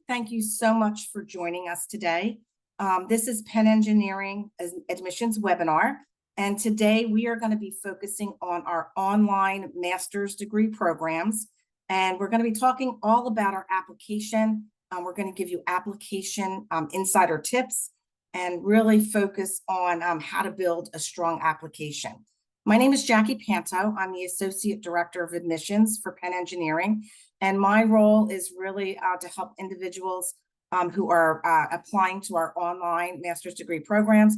Thank you so much for joining us today. This is Penn Engineering Admissions webinar, and today we are going to be focusing on our online master's degree programs, and we're going to be talking all about our application. We're going to give you application insider tips and really focus on how to build a strong application. My name is Jackie Panto. I'm the Associate Director of Admissions for Penn Engineering, and my role is really to help individuals who are applying to our online master's degree programs.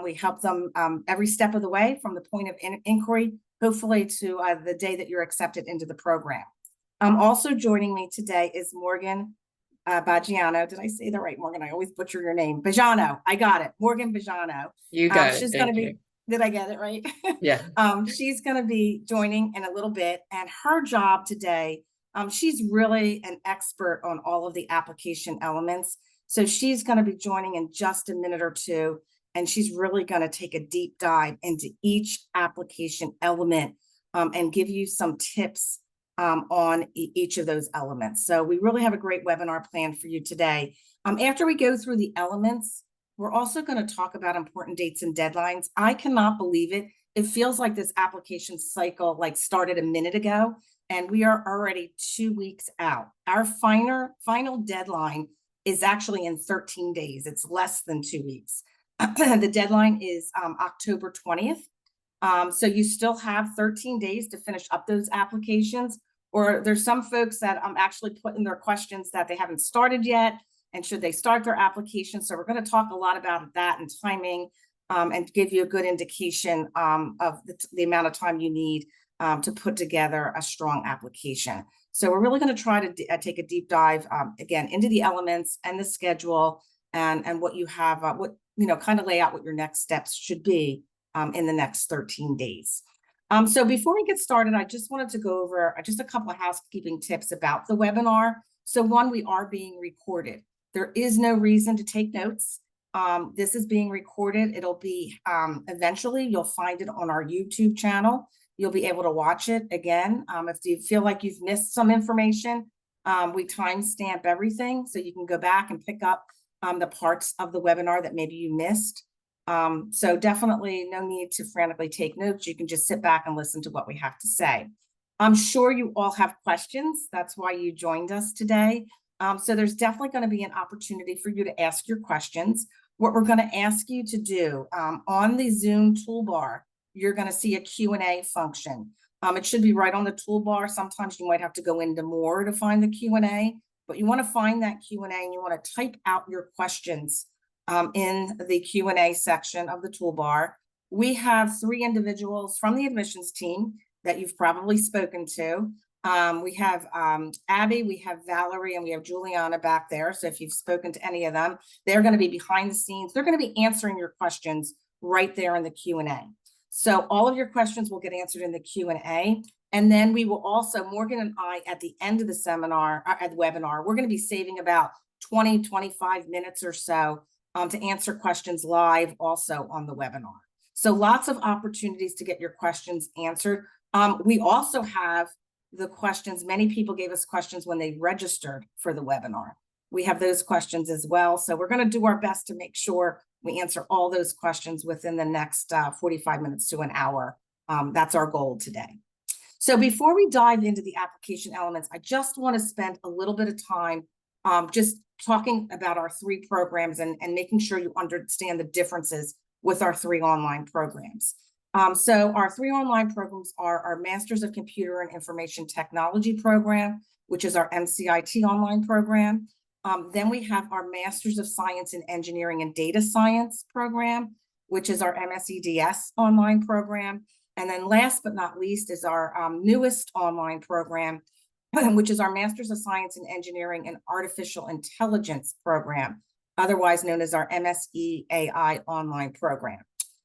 We help them every step of the way from the point of inquiry, hopefully to the day that you're accepted into the program. Also joining me today is Morgan Baggiano. Did I say that right, Morgan? I always butcher your name. Baggiano. I got it. Morgan Baggiano. You got it. She's going to be. Did I get it right? Yeah. She's going to be joining in a little bit, and her job today, she's really an expert on all of the application elements. So she's going to be joining in just a minute or two, and she's really going to take a deep dive into each application element and give you some tips on each of those elements. So we really have a great webinar planned for you today. After we go through the elements, we're also going to talk about important dates and deadlines. I cannot believe it. It feels like this application cycle started a minute ago, and we are already 2 weeks out. Our final deadline is actually in 13 days. It's less than 2 weeks. The deadline is October 20th. So you still have 13 days to finish up those applications, or there's some folks that actually put in their questions that they haven't started yet, and should they start their application. So we're going to talk a lot about that and timing and give you a good indication of the amount of time you need to put together a strong application. So we're really going to try to take a deep dive again into the elements and the schedule and what you have, kind of lay out what your next steps should be in the next 13 days. So before we get started, I just wanted to go over just a couple of housekeeping tips about the webinar. So one, we are being recorded. There is no reason to take notes. This is being recorded. It'll be eventually, you'll find it on our YouTube channel. You'll be able to watch it again. If you feel like you've missed some information, we timestamp everything so you can go back and pick up the parts of the webinar that maybe you missed. So definitely no need to frantically take notes. You can just sit back and listen to what we have to say. I'm sure you all have questions. That's why you joined us today. So there's definitely going to be an opportunity for you to ask your questions. What we're going to ask you to do on the Zoom toolbar, you're going to see a Q&A function. It should be right on the toolbar. Sometimes you might have to go into more to find the Q&A, but you want to find that Q&A and you want to type out your questions in the Q&A section of the toolbar. We have 3 individuals from the admissions team that you've probably spoken to. We have Abby, we have Valerie, and we have Juliana back there. So if you've spoken to any of them, they're going to be behind the scenes. They're going to be answering your questions right there in the Q&A. So all of your questions will get answered in the Q&A. And then we will also, Morgan and I, at the end of the seminar, at the webinar, we're going to be saving about 20, 25 minutes or so to answer questions live also on the webinar. So lots of opportunities to get your questions answered. We also have the questions. Many people gave us questions when they registered for the webinar. We have those questions as well. So we're going to do our best to make sure we answer all those questions within the next 45 minutes to an hour. That's our goal today. So before we dive into the application elements, I just want to spend a little bit of time just talking about our 3 programs and making sure you understand the differences with our 3 online programs. So our 3 online programs are our Masters of Computer and Information Technology program, which is our MCIT online program. Then we have our Masters of Science in Engineering and Data Science program, which is our MSEDS online program. And then last but not least is our newest online program, which is our Masters of Science in Engineering and Artificial Intelligence program, otherwise known as our MSEAI online program.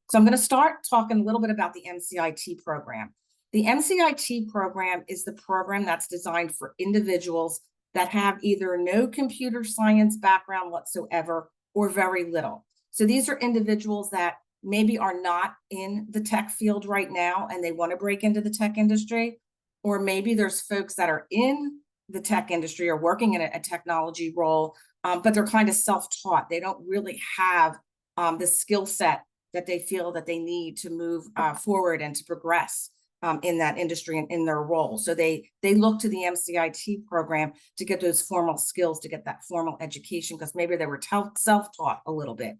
So I'm going to start talking a little bit about the MCIT program. The MCIT program is the program that's designed for individuals that have either no computer science background whatsoever or very little. So these are individuals that maybe are not in the tech field right now and they want to break into the tech industry, or maybe there's folks that are in the tech industry or working in a technology role, but they're kind of self-taught. They don't really have the skill set that they feel that they need to move forward and to progress in that industry and in their role. So they look to the MCIT program to get those formal skills, to get that formal education, because maybe they were self-taught a little bit.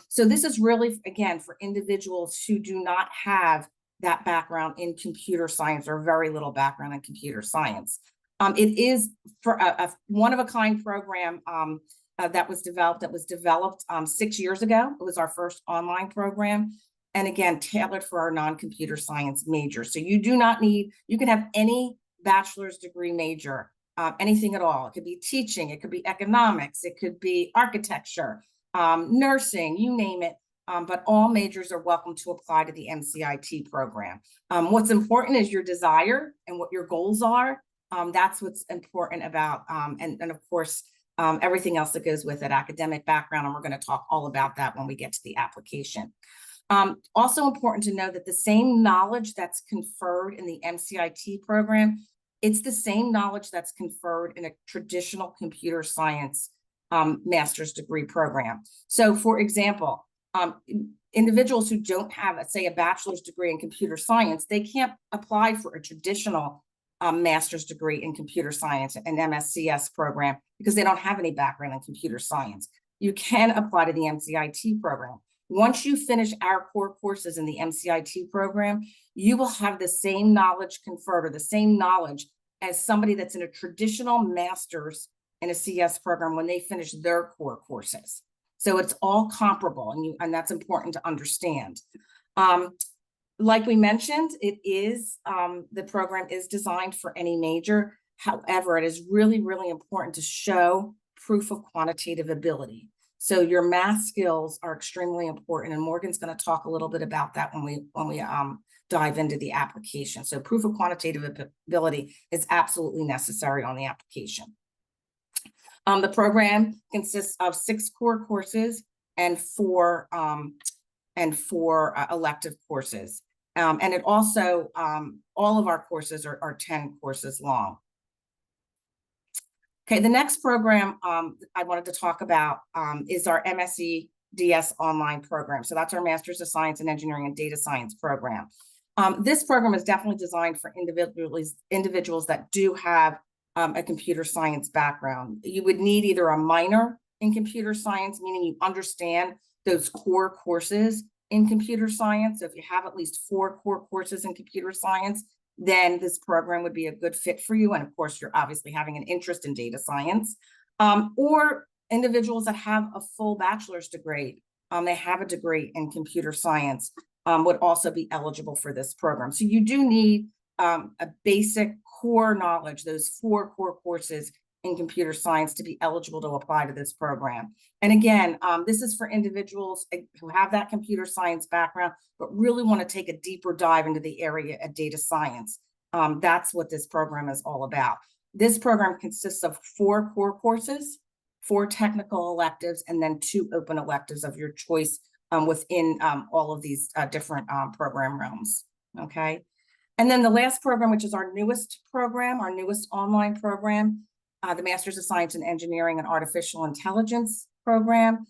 So this is really, again, for individuals who do not have that background in computer science or very little background in computer science. It is for a one-of-a-kind program that was developed 6 years ago. It was our first online program. And again, tailored for our non-computer science major. So you do not need, you can have any bachelor's degree major, anything at all. It could be teaching, it could be economics, it could be architecture, nursing, you name it. But all majors are welcome to apply to the MCIT program. What's important is your desire and what your goals are. That's what's important about, and of course, everything else that goes with it, academic background, and we're going to talk all about that when we get to the application. Also important to know that the same knowledge that's conferred in the MCIT program, it's the same knowledge that's conferred in a traditional computer science master's degree program. So for example, individuals who don't have, say, a bachelor's degree in computer science, they can't apply for a traditional master's degree in computer science, an MSCS program, because they don't have any background in computer science. You can apply to the MCIT program. Once you finish our core courses in the MCIT program, you will have the same knowledge conferred, or the same knowledge as somebody that's in a traditional master's in a CS program when they finish their core courses. So it's all comparable, and that's important to understand. Like we mentioned, the program is designed for any major. However, it is really, really important to show proof of quantitative ability. So your math skills are extremely important, and Morgan's going to talk a little bit about that when we dive into the application. So proof of quantitative ability is absolutely necessary on the application. The program consists of 6 core courses and four elective courses. And it also, all of our courses are 10 courses long. Okay, the next program I wanted to talk about is our MSc-DS online program. So that's our Master's of Science in Engineering and Data Science program. This program is definitely designed for individuals that do have a computer science background. You would need either a minor in computer science, meaning you understand those core courses in computer science. So if you have at least 4 core courses in computer science, then this program would be a good fit for you. And of course, you're obviously having an interest in data science. Or individuals that have a full bachelor's degree, they have a degree in computer science, would also be eligible for this program. So you do need a basic core knowledge, those 4 core courses in computer science, to be eligible to apply to this program. And again, this is for individuals who have that computer science background, but really want to take a deeper dive into the area of data science. That's what this program is all about. This program consists of 4 core courses, 4 technical electives, and then 2 open electives of your choice within all of these different program realms, okay? And then the last program, which is our newest program, our newest online program, the Master's of Science in Engineering and Artificial Intelligence program.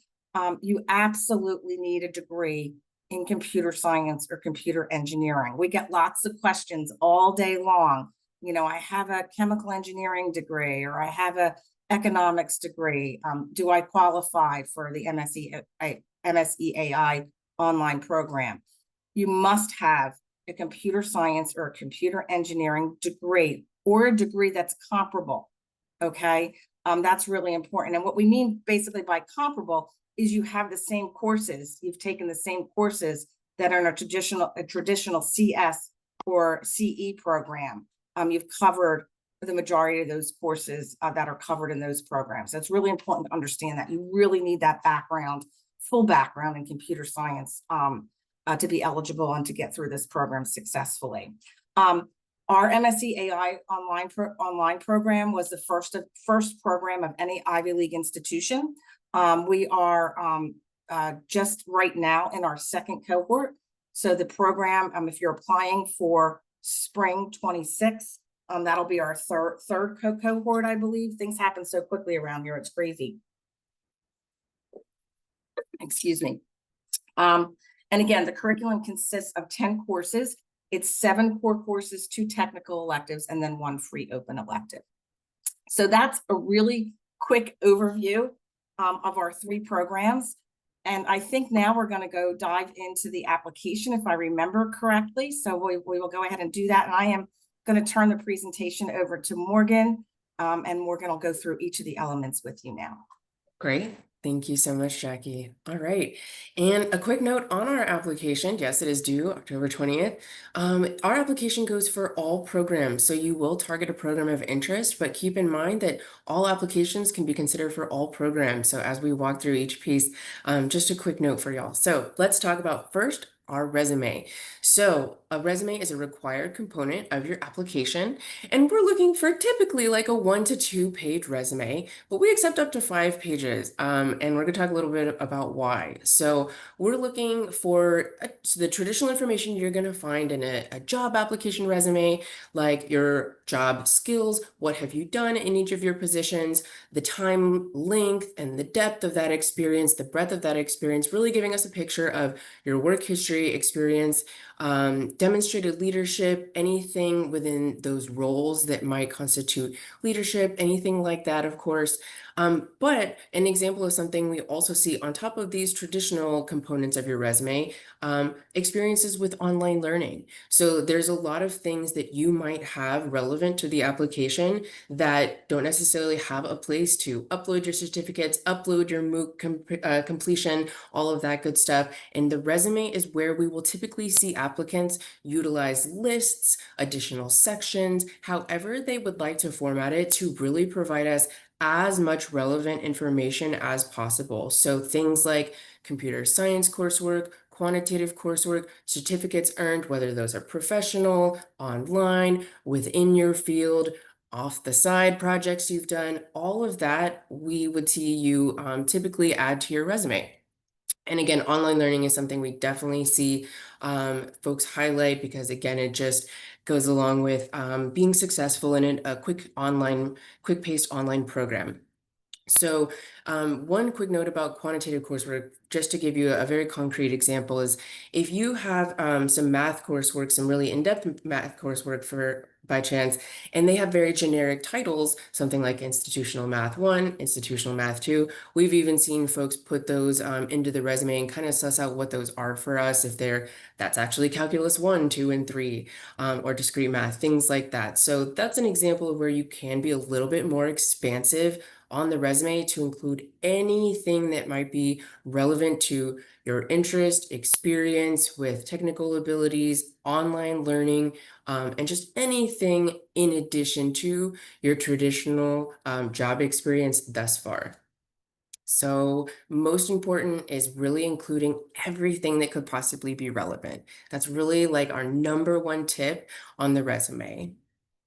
You absolutely need a degree in computer science or computer engineering. We get lots of questions all day long. You know, I have a chemical engineering degree, or I have a economics degree. Do I qualify for the MSEAI online program? You must have a computer science or a computer engineering degree, or a degree that's comparable. Okay, that's really important. And what we mean basically by comparable is you have the same courses, you've taken the same courses that are in a traditional CS or CE program. You've covered the majority of those courses that are covered in those programs. So it's really important to understand that you really need that background, full background in computer science to be eligible and to get through this program successfully. Our MSEAI online program was the first program of any Ivy League institution. We are just right now in our 2nd cohort. So the program, if you're applying for spring 26, That'll be our third cohort, I believe. Things happen so quickly around here, it's crazy. Excuse me. And again, the curriculum consists of 10 courses. It's 7 core courses, 2 technical electives, and then 1 free open elective. So that's a really quick overview of our 3 programs. And I think now we're going to go dive into the application, if I remember correctly. So we will go ahead and do that. And I am going to turn the presentation over to Morgan, and Morgan will go through each of the elements with you now. Great. Thank you so much, Jackie. All right. And a quick note on our application. Yes, it is due October 20th. Our application goes for all programs. So you will target a program of interest, but keep in mind that all applications can be considered for all programs. So as we walk through each piece, just a quick note for y'all. So let's talk about first our resume. So a resume is a required component of your application, and we're looking for typically like a 1 to 2 page resume, but we accept up to 5 pages. And we're going to talk a little bit about why. So we're looking for the traditional information you're going to find in a job application resume, like your job skills, what have you done in each of your positions, the time length and the depth of that experience, the breadth of that experience, really giving us a picture of your work history, experience, demonstrated leadership, anything within those roles that might constitute leadership, anything like that, of course. But an example of something we also see on top of these traditional components of your resume, experiences with online learning. So there's a lot of things that you might have relevant to the application that don't necessarily have a place to upload your certificates, upload your MOOC completion, all of that good stuff. And the resume is where we will typically see applicants utilize lists, additional sections, however they would like to format it to really provide us as much relevant information as possible. So things like computer science coursework, quantitative coursework, certificates earned, whether those are professional, online, within your field, off the side projects you've done, all of that we would see you typically add to your resume. And again, online learning is something we definitely see folks highlight because again, it just goes along with being successful in a quick-paced online program. So one quick note about quantitative coursework, just to give you a very concrete example, is if you have some math coursework, some really in-depth math coursework by chance, and they have very generic titles, something like Institutional Math 1, Institutional Math 2, we've even seen folks put those into the resume and kind of suss out what those are for us, if that's actually Calculus 1, 2, and 3, or discrete math, things like that. So that's an example of where you can be a little bit more expansive on the resume to include anything that might be relevant to your interest, experience with technical abilities, online learning, and just anything in addition to your traditional job experience thus far. So most important is really including everything that could possibly be relevant. That's really like our #1 tip on the resume.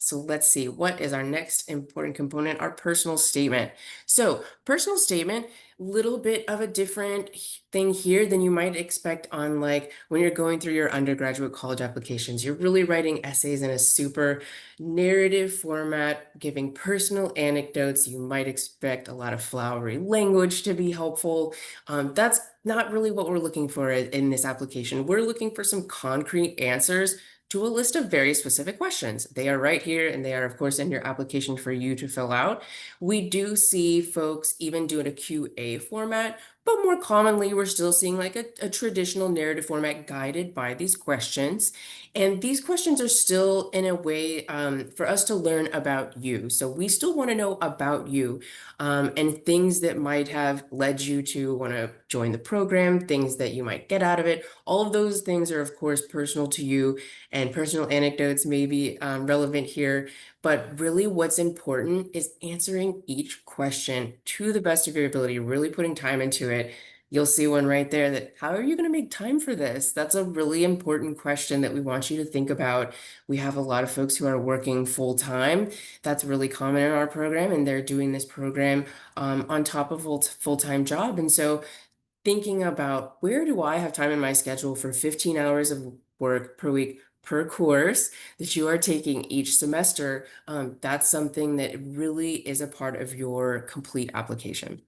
So let's see, what is our next important component? Our personal statement. So personal statement, little bit of a different thing here than you might expect on like when you're going through your undergraduate college applications. You're really writing essays in a super narrative format, giving personal anecdotes. You might expect a lot of flowery language to be helpful. That's not really what we're looking for in this application. We're looking for some concrete answers to a list of very specific questions. They are right here, and they are, of course, in your application for you to fill out. We do see folks even doing a QA format, but more commonly, we're still seeing like a traditional narrative format guided by these questions. And these questions are still in a way for us to learn about you. So we still want to know about you and things that might have led you to want to join the program, things that you might get out of it. All of those things are, of course, personal to you, and personal anecdotes may be relevant here. But really what's important is answering each question to the best of your ability, really putting time into it. You'll see one right there that, how are you going to make time for this? That's a really important question that we want you to think about. We have a lot of folks who are working full time. That's really common in our program, and they're doing this program on top of a full-time job. And so thinking about, where do I have time in my schedule for 15 hours of work per week per course that you are taking each semester, that's something that really is a part of your complete application.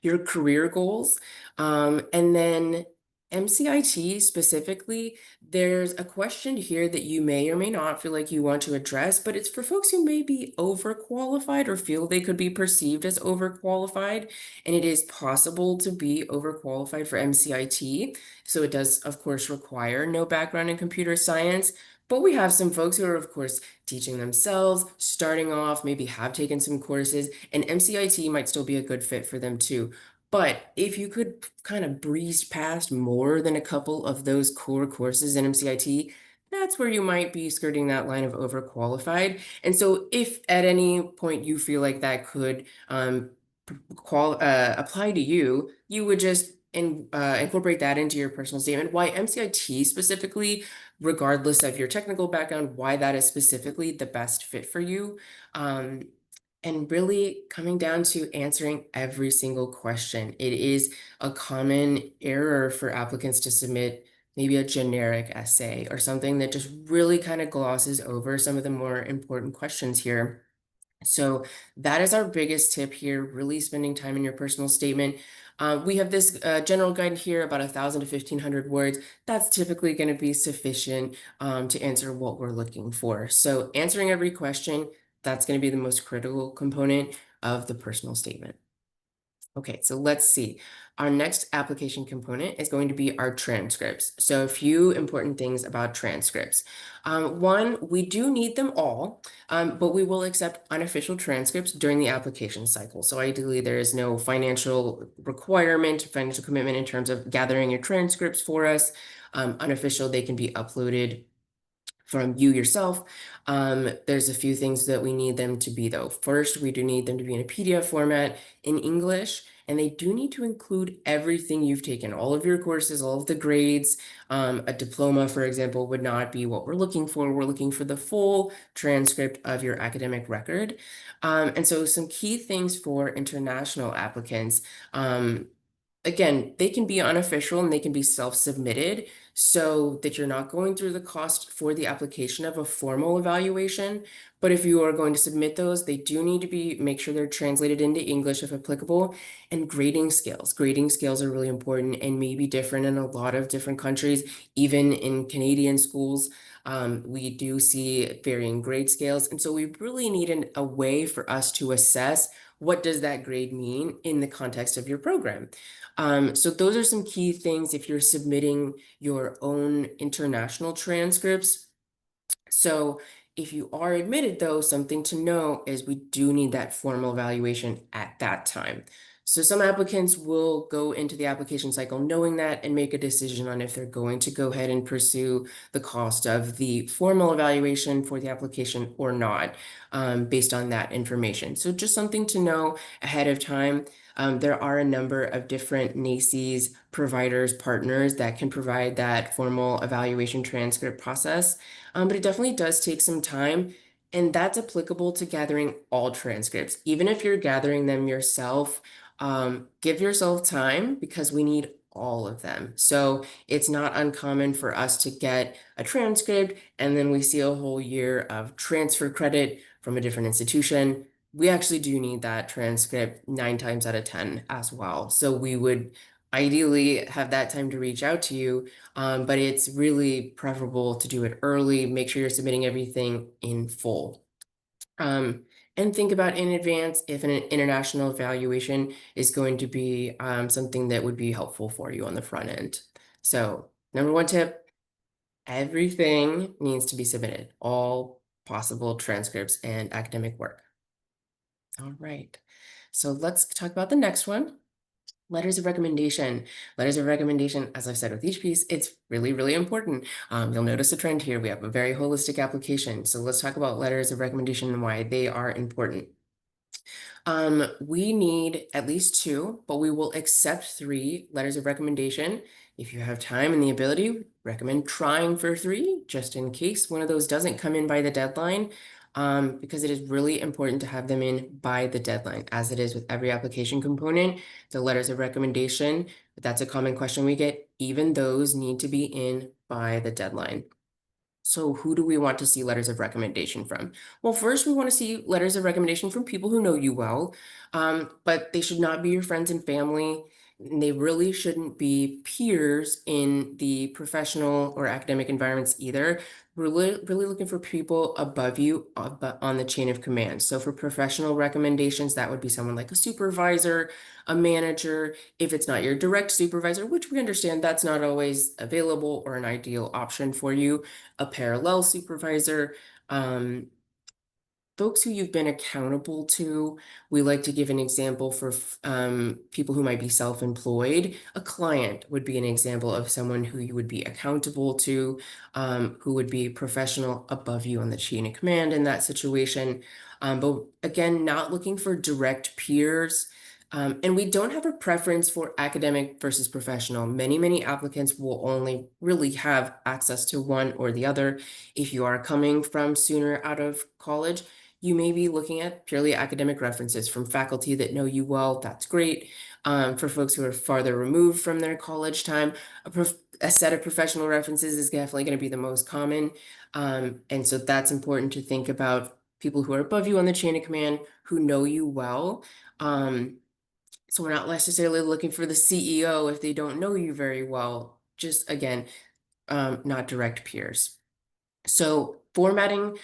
Your career goals, and then MCIT specifically, there's a question here that you may or may not feel like you want to address, but it's for folks who may be overqualified or feel they could be perceived as overqualified. And it is possible to be overqualified for MCIT. So it does, of course, require no background in computer science. But we have some folks who are, of course, teaching themselves, starting off, maybe have taken some courses, and MCIT might still be a good fit for them too. But if you could kind of breeze past more than a couple of those core courses in MCIT, that's where you might be skirting that line of overqualified. And so if at any point you feel like that could apply to you, you would just incorporate that into your personal statement. Why MCIT specifically, regardless of your technical background, why that is specifically the best fit for you. Um, and really coming down to answering every single question. It is a common error for applicants to submit maybe a generic essay or something that just really kind of glosses over some of the more important questions here. So that is our biggest tip here, really spending time in your personal statement. We have this general guide here, about 1,000 to 1,500 words. That's typically going to be sufficient to answer what we're looking for. So answering every question, that's going to be the most critical component of the personal statement. Okay, so let's see. Our next application component is going to be our transcripts. So a few important things about transcripts. One, we do need them all, but we will accept unofficial transcripts during the application cycle. So ideally, there is no financial requirement, financial commitment in terms of gathering your transcripts for us. Unofficial, they can be uploaded from you yourself. There's a few things that we need them to be though. First, we do need them to be in a PDF format in English, and they do need to include everything you've taken, all of your courses, all of the grades. A diploma, for example, would not be what we're looking for. We're looking for the full transcript of your academic record. And so some key things for international applicants. Again, they can be unofficial and they can be self-submitted so that you're not going through the cost for the application of a formal evaluation. But if you are going to submit those, they do need to make sure they're translated into English if applicable. And grading scales. Grading scales are really important and may be different in a lot of different countries. Even in Canadian schools, we do see varying grade scales. And so we really need a way for us to assess what does that grade mean in the context of your program. So those are some key things if you're submitting your own international transcripts. So if you are admitted, though, something to know is we do need that formal evaluation at that time. So some applicants will go into the application cycle knowing that and make a decision on if they're going to go ahead and pursue the cost of the formal evaluation for the application or not, based on that information. So just something to know ahead of time. There are a number of different NACES providers, partners that can provide that formal evaluation transcript process. But it definitely does take some time, and that's applicable to gathering all transcripts. Even if you're gathering them yourself, give yourself time because we need all of them. So it's not uncommon for us to get a transcript and then we see a whole year of transfer credit from a different institution. We actually do need that transcript 9 times out of 10 as well. So we would ideally have that time to reach out to you, but it's really preferable to do it early. Make sure you're submitting everything in full. And think about in advance if an international evaluation is going to be something that would be helpful for you on the front end. So, number one tip, everything needs to be submitted, all possible transcripts and academic work. All right. So let's talk about the next one. Letters of recommendation. Letters of recommendation, as I've said with each piece, it's really, really important. You'll notice a trend here. We have a very holistic application. So let's talk about letters of recommendation and why they are important. We need at least 2, but we will accept 3 letters of recommendation. If you have time and the ability, recommend trying for 3, just in case one of those doesn't come in by the deadline, because it is really important to have them in by the deadline, as it is with every application component. The letters of recommendation, that's a common question we get. Even those need to be in by the deadline. So who do we want to see letters of recommendation from? Well, first we want to see letters of recommendation from people who know you well, but they should not be your friends and family. And they really shouldn't be peers in the professional or academic environments either. We're really looking for people above you on the chain of command. So for professional recommendations, that would be someone like a supervisor, a manager. If it's not your direct supervisor, which we understand that's not always available or an ideal option for you, a parallel supervisor, um, folks who you've been accountable to. We like to give an example for people who might be self-employed. A client would be an example of someone who you would be accountable to, who would be professional above you on the chain of command in that situation. But again, not looking for direct peers. And we don't have a preference for academic versus professional. Many applicants will only really have access to one or the other. If you are coming from sooner out of college, you may be looking at purely academic references from faculty that know you well. That's great. For folks who are farther removed from their college time, a set of professional references is definitely going to be the most common. And so that's important to think about people who are above you on the chain of command, who know you well. So we're not necessarily looking for the CEO if they don't know you very well. Just again, not direct peers. So formatting,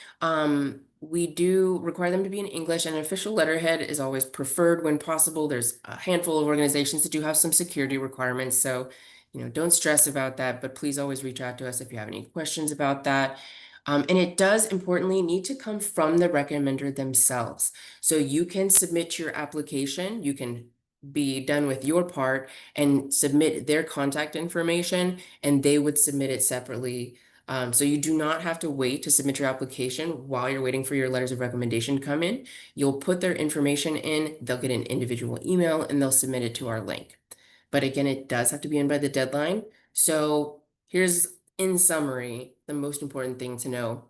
we do require them to be in English, and an official letterhead is always preferred when possible. There's a handful of organizations that do have some security requirements, so don't stress about that, but please always reach out to us if you have any questions about that. And it does importantly need to come from the recommender themselves. So you can submit your application, you can be done with your part and submit their contact information, and they would submit it separately. So you do not have to wait to submit your application while you're waiting for your letters of recommendation to come in. You'll put their information in, they'll get an individual email, and they'll submit it to our link. But again, it does have to be in by the deadline. So here's, in summary, the most important thing to know.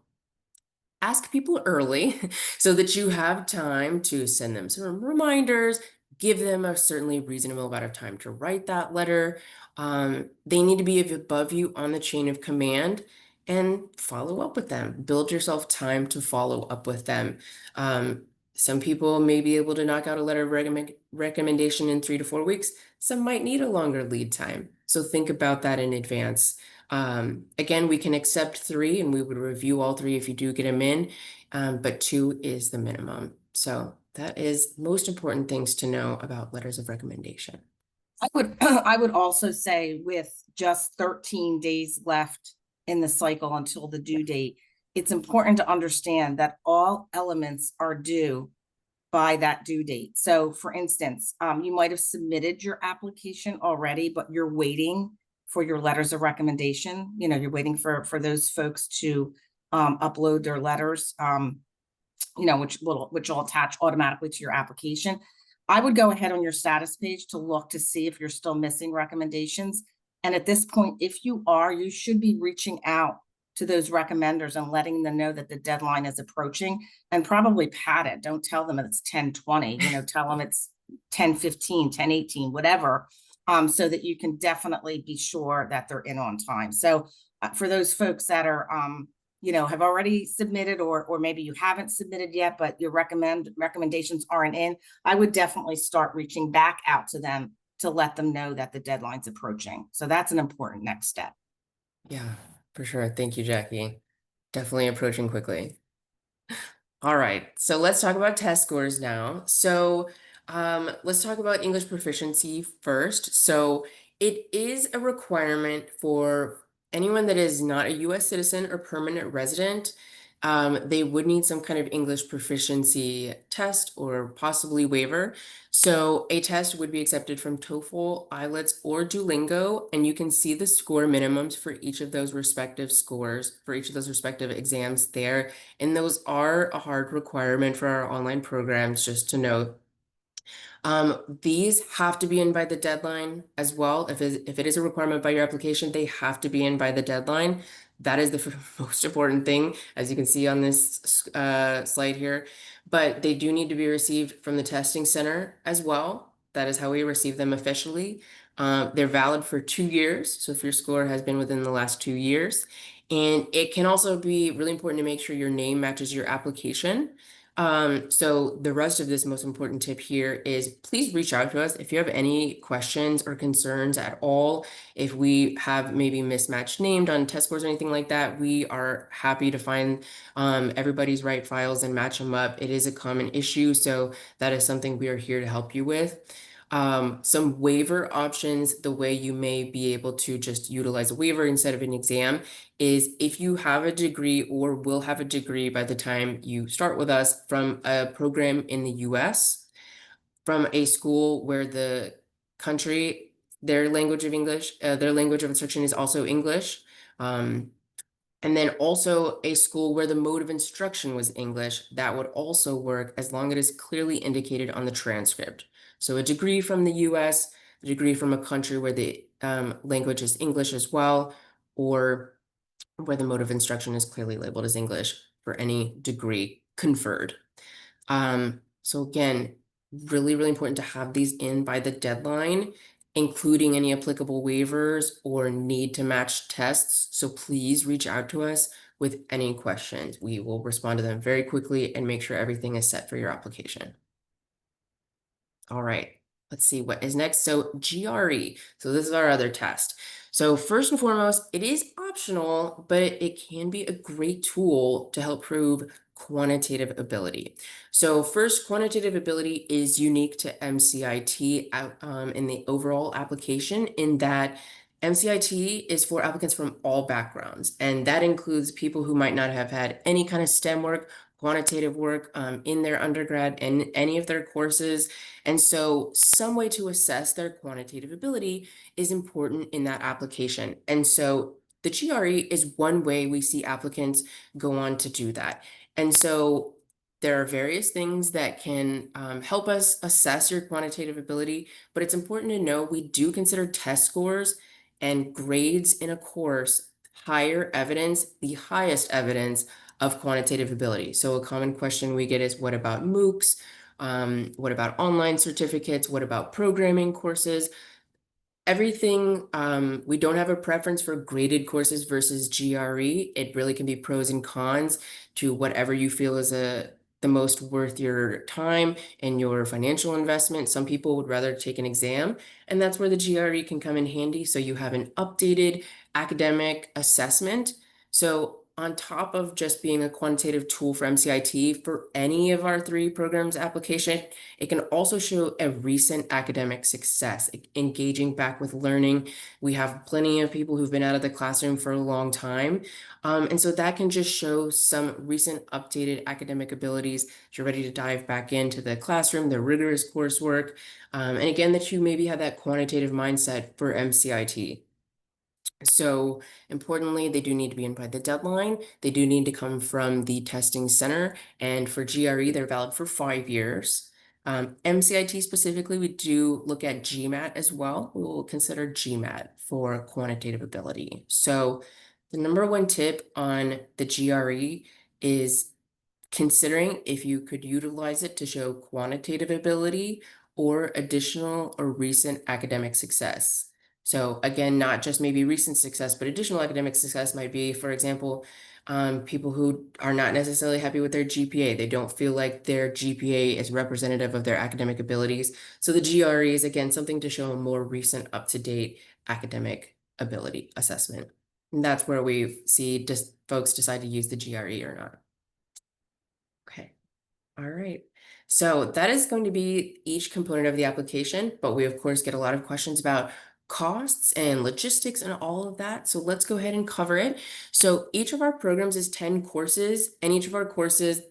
Ask people early so that you have time to send them some reminders, give them a certainly reasonable amount of time to write that letter. They need to be above you on the chain of command and follow up with them. Build yourself time to follow up with them. Um, some people may be able to knock out a letter of recommendation in 3 to 4 weeks. Some might need a longer lead time. So think about that in advance. Again, we can accept 3 and we would review all 3 if you do get them in, but 2 is the minimum. So that is most important things to know about letters of recommendation. I would also say with just 13 days left in the cycle until the due date, it's important to understand that all elements are due by that due date. So for instance, you might have submitted your application already, but you're waiting for your letters of recommendation. You're waiting for those folks to upload their letters, which will attach automatically to your application. I would go ahead on your status page to look to see if you're still missing recommendations. And at this point, if you are, you should be reaching out to those recommenders and letting them know that the deadline is approaching, and probably pad it. Don't tell them it's 10:20, tell them it's 10:15, 10:18, whatever, so that you can definitely be sure that they're in on time. So for those folks that are, have already submitted, or maybe you haven't submitted yet, but your recommendations aren't in, I would definitely start reaching back out to them to let them know that the deadline's approaching. So that's an important next step. Yeah, for sure. Thank you, Jackie. Definitely approaching quickly. All right, so let's talk about test scores now. So let's talk about English proficiency first. So it is a requirement for anyone that is not a US citizen or permanent resident. They would need some kind of English proficiency test or possibly waiver. So a test would be accepted from TOEFL, IELTS, or Duolingo, and you can see the score minimums for each of those respective scores, for each of those respective exams there. And those are a hard requirement for our online programs, just to note. These have to be in by the deadline as well. If it is a requirement by your application, they have to be in by the deadline. That is the most important thing, as you can see on this slide here. But they do need to be received from the testing center as well. That is how we receive them officially. They're valid for 2 years. So if your score has been within the last 2 years, And it can also be really important to make sure your name matches your application. So the rest of this most important tip here is please reach out to us if you have any questions or concerns at all. If we have maybe mismatched named on test scores or anything like that, we are happy to find everybody's right files and match them up. It is a common issue, so that is something we are here to help you with. Some waiver options, the way you may be able to just utilize a waiver instead of an exam is if you have a degree or will have a degree by the time you start with us from a program in the US, from a school where the country, their language of English, their language of instruction is also English. And then also a school where the mode of instruction was English, that would also work as long as it is clearly indicated on the transcript. So a degree from the US, a degree from a country where the language is English as well, or where the mode of instruction is clearly labeled as English for any degree conferred. So again, really, really important to have these in by the deadline, including any applicable waivers or need to match tests. So please reach out to us with any questions. We will respond to them very quickly and make sure everything is set for your application. All right, let's see what is next. So GRE. So this is our other test. So first and foremost, it is optional, but it can be a great tool to help prove quantitative ability. So first, quantitative ability is unique to MCIT in the overall application in that MCIT is for applicants from all backgrounds, and that includes people who might not have had any kind of STEM work, quantitative work in their undergrad and any of their courses. And so some way to assess their quantitative ability is important in that application. And so the GRE is one way we see applicants go on to do that. And so there are various things that can help us assess your quantitative ability, but it's important to know we do consider test scores and grades in a course higher evidence, the highest evidence of quantitative ability. So a common question we get is, what about MOOCs? What about online certificates? What about programming courses? Everything, we don't have a preference for graded courses versus GRE. It really can be pros and cons to whatever you feel is the most worth your time and your financial investment. Some people would rather take an exam, and that's where the GRE can come in handy. So you have an updated academic assessment. So on top of just being a quantitative tool for MCIT, for any of our 3 programs application, it can also show a recent academic success, engaging back with learning. We have plenty of people who've been out of the classroom for a long time. And so that can just show some recent updated academic abilities. If you're ready to dive back into the classroom, the rigorous coursework. And again, that you maybe have that quantitative mindset for MCIT. So importantly, they do need to be in by the deadline. They do need to come from the testing center. And for GRE, they're valid for 5 years. MCIT specifically, we do look at GMAT as well. We will consider GMAT for quantitative ability. So the number one tip on the GRE is considering if you could utilize it to show quantitative ability or additional or recent academic success. So again, not just maybe recent success, but additional academic success might be, for example, people who are not necessarily happy with their GPA. They don't feel like their GPA is representative of their academic abilities. So the GRE is, again, something to show a more recent, up-to-date academic ability assessment. And that's where we see just folks decide to use the GRE or not. Okay. All right. So that is going to be each component of the application, but we of course get a lot of questions about costs and logistics and all of that. So let's go ahead and cover it. So each of our programs is 10 courses, and each of our courses,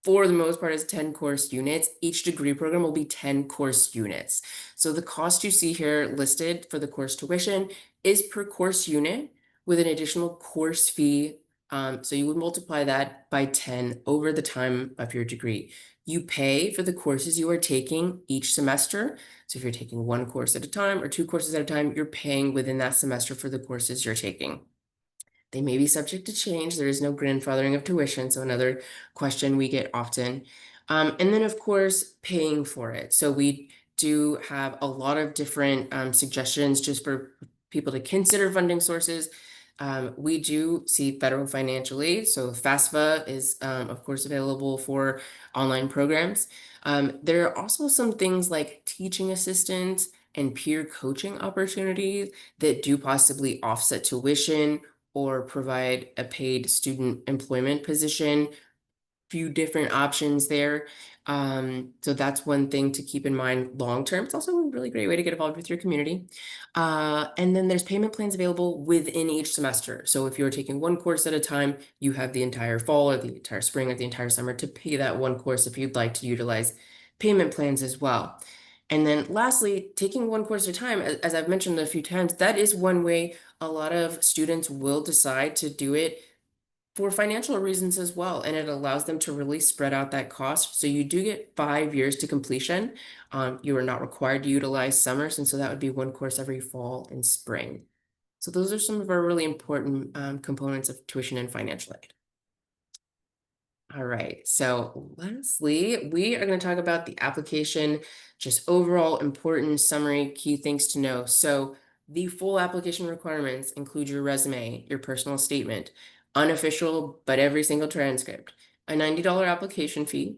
for the most part, is 10 course units. Each degree program will be 10 course units. So the cost you see here listed for the course tuition is per course unit with an additional course fee. So you would multiply that by 10 over the time of your degree. You pay for the courses you are taking each semester. So if you're taking 1 course at a time or 2 courses at a time, you're paying within that semester for the courses you're taking. They may be subject to change. There is no grandfathering of tuition. So another question we get often. And then of course, paying for it. So we do have a lot of different suggestions just for people to consider funding sources. We do see federal financial aid, so FAFSA is, of course, available for online programs. There are also some things like teaching assistants and peer coaching opportunities that do possibly offset tuition or provide a paid student employment position, few different options there. So that's one thing to keep in mind long term. It's also a really great way to get involved with your community. And then there's payment plans available within each semester. So if you're taking one course at a time, you have the entire fall or the entire spring or the entire summer to pay that one course if you'd like to utilize payment plans as well. And then lastly, taking one course at a time, as I've mentioned a few times, that is one way a lot of students will decide to do it for financial reasons as well, and it allows them to really spread out that cost. So you do get 5 years to completion. You are not required to utilize summers, and so that would be one course every fall and spring. So those are some of our really important components of tuition and financial aid. All right, so lastly, we are going to talk about the application, just overall important summary, key things to know. So the full application requirements include your resume, your personal statement, unofficial, but every single transcript, a $90 application fee,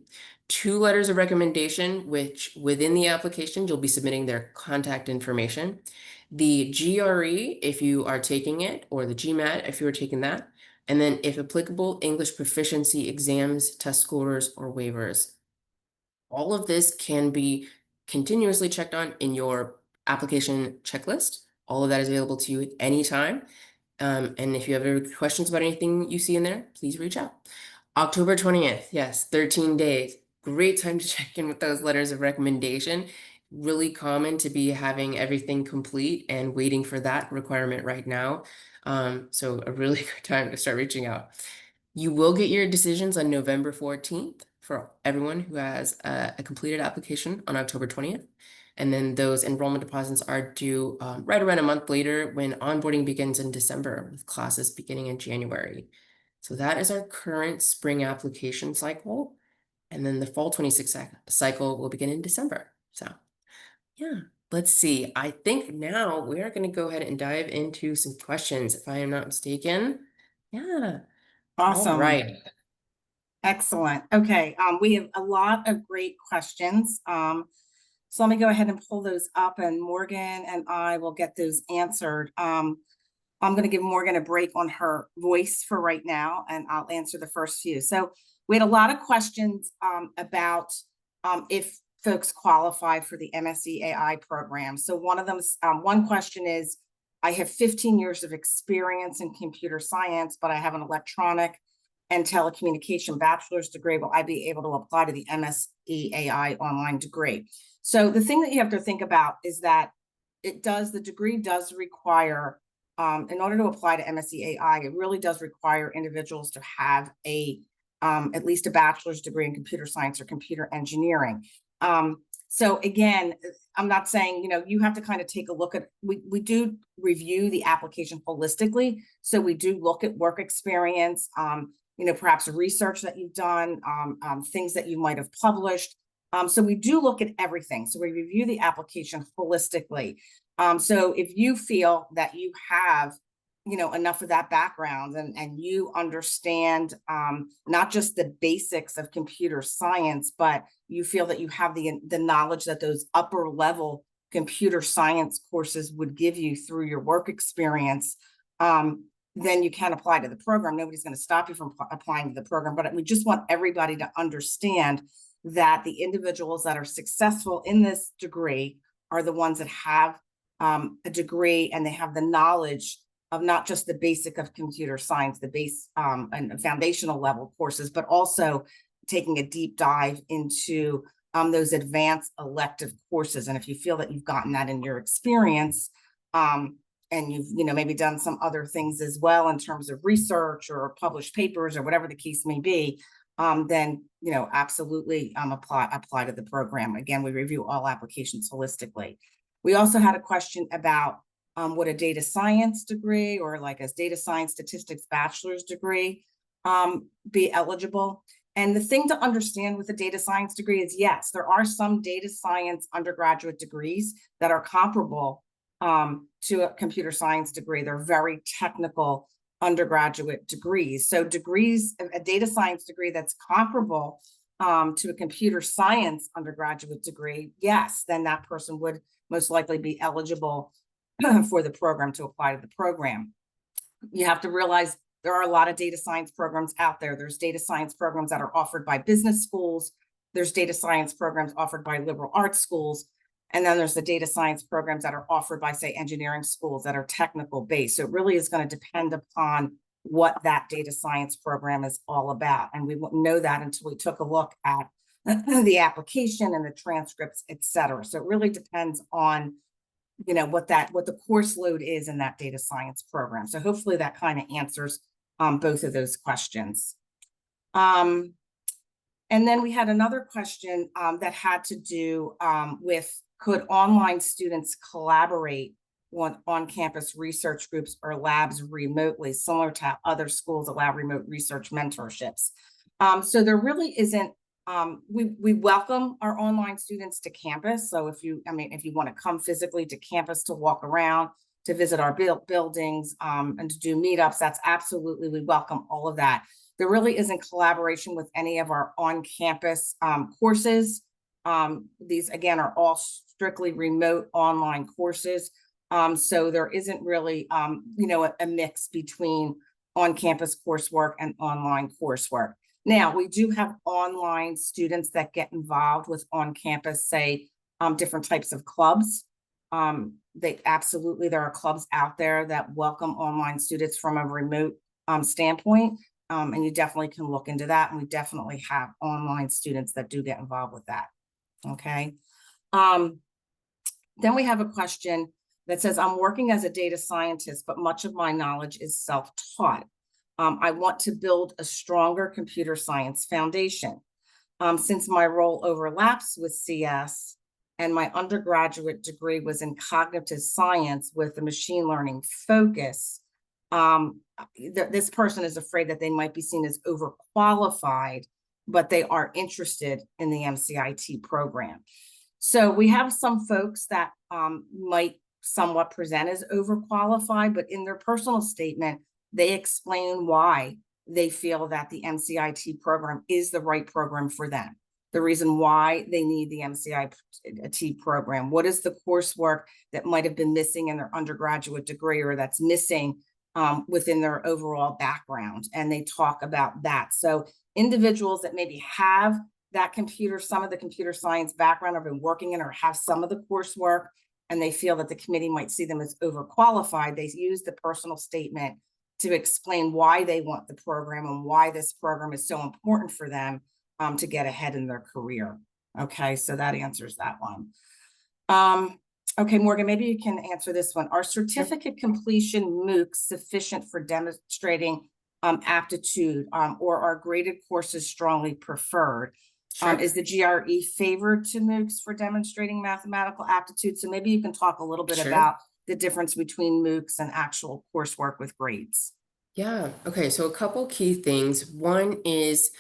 2 letters of recommendation, which within the application, you'll be submitting their contact information, the GRE, if you are taking it, or the GMAT, if you are taking that, and then, if applicable, English proficiency exams, test scores, or waivers. All of this can be continuously checked on in your application checklist. All of that is available to you at any time. And if you have any questions about anything you see in there, please reach out. October 20th, yes, 13 days. Great time to check in with those letters of recommendation. Really common to be having everything complete and waiting for that requirement right now. So a really good time to start reaching out. You will get your decisions on November 14th for everyone who has a completed application on October 20th. And then those enrollment deposits are due right around a month later when onboarding begins in December, with classes beginning in January. So that is our current spring application cycle. And then the fall 26 cycle will begin in December. So yeah, let's see. I think now we are going to go ahead and dive into some questions, if I am not mistaken. Yeah. All Awesome. right. Excellent. Okay. We have a lot of great questions. So let me go ahead and pull those up, and Morgan and I will get those answered. I'm going to give Morgan a break on her voice for right now, and I'll answer the first few. So we had a lot of questions about if folks qualify for the MSc AI program. So one of them, one question is, I have 15 years of experience in computer science, but I have an electronic and telecommunication bachelor's degree. Will I be able to apply to the MSc AI online degree? So the thing that you have to think about is that the degree does require, in order to apply to MSc AI, it really does require individuals to have at least a bachelor's degree in computer science or computer engineering. So again, I'm not saying, you have to kind of take a look at, we do review the application holistically. So we do look at work experience, perhaps research that you've done, things that you might have published. So we do look at everything. So we review the application holistically. So if you feel that you have, enough of that background and you understand not just the basics of computer science, but you feel that you have the knowledge that those upper level computer science courses would give you through your work experience, then you can apply to the program. Nobody's going to stop you from applying to the program, but we just want everybody to understand that the individuals that are successful in this degree are the ones that have a degree, and they have the knowledge of not just the basic of computer science, the base and foundational level courses, but also taking a deep dive into those advanced elective courses. And if you feel that you've gotten that in your experience, and you've maybe done some other things as well in terms of research or published papers or whatever the case may be, then absolutely apply to the program. Again, we review all applications holistically. We also had a question about would a data science degree or like a data science statistics bachelor's degree be eligible? And the thing to understand with a data science degree is, yes, there are some data science undergraduate degrees that are comparable to a computer science degree. They're very technical undergraduate degrees. So degrees, a data science degree that's comparable to a computer science undergraduate degree, yes, then that person would most likely be eligible for the program, to apply to the program. You have to realize there are a lot of data science programs out there. There's data science programs that are offered by business schools. There's data science programs offered by liberal arts schools. And then there's the data science programs that are offered by, say, engineering schools that are technical based. So it really is going to depend upon what that data science program is all about. And we wouldn't know that until we took a look at the application and the transcripts, et cetera. So it really depends on what the course load is in that data science program. So hopefully that kind of answers both of those questions. And then we had another question that had to do with, could online students collaborate on-campus research groups or labs remotely, similar to how other schools allow remote research mentorships? So there really isn't. We welcome our online students to campus. So if you want to come physically to campus to walk around, to visit our buildings, and to do meetups, that's absolutely, we welcome all of that. There really isn't collaboration with any of our on-campus courses. These, again, are all strictly remote online courses. So there isn't really, a mix between on-campus coursework and online coursework. Now, we do have online students that get involved with on-campus, say, different types of clubs. There are clubs out there that welcome online students from a remote standpoint. And you definitely can look into that. And we definitely have online students that do get involved with that. Okay. Then we have a question that says, I'm working as a data scientist, but much of my knowledge is self-taught. I want to build a stronger computer science foundation. Since my role overlaps with CS and my undergraduate degree was in cognitive science with a machine learning focus, this person is afraid that they might be seen as overqualified, but they are interested in the MCIT program. So we have some folks that might somewhat present as overqualified, but in their personal statement, they explain why they feel that the MCIT program is the right program for them. The reason why they need the MCIT program. What is the coursework that might have been missing in their undergraduate degree, or that's missing within their overall background? And they talk about that. So individuals that maybe have that some of the computer science background, have been working in, or have some of the coursework, and they feel that the committee might see them as overqualified, they use the personal statement to explain why they want the program and why this program is so important for them to get ahead in their career. Okay, so that answers that one. Okay, Morgan, maybe you can answer this one. Are certificate completion MOOCs sufficient for demonstrating aptitude, or are graded courses strongly preferred? Sure. Is the GRE favored to MOOCs for demonstrating mathematical aptitude? So maybe you can talk a little bit Sure. about the difference between MOOCs and actual coursework with grades. Yeah. Okay. So a couple key things. One is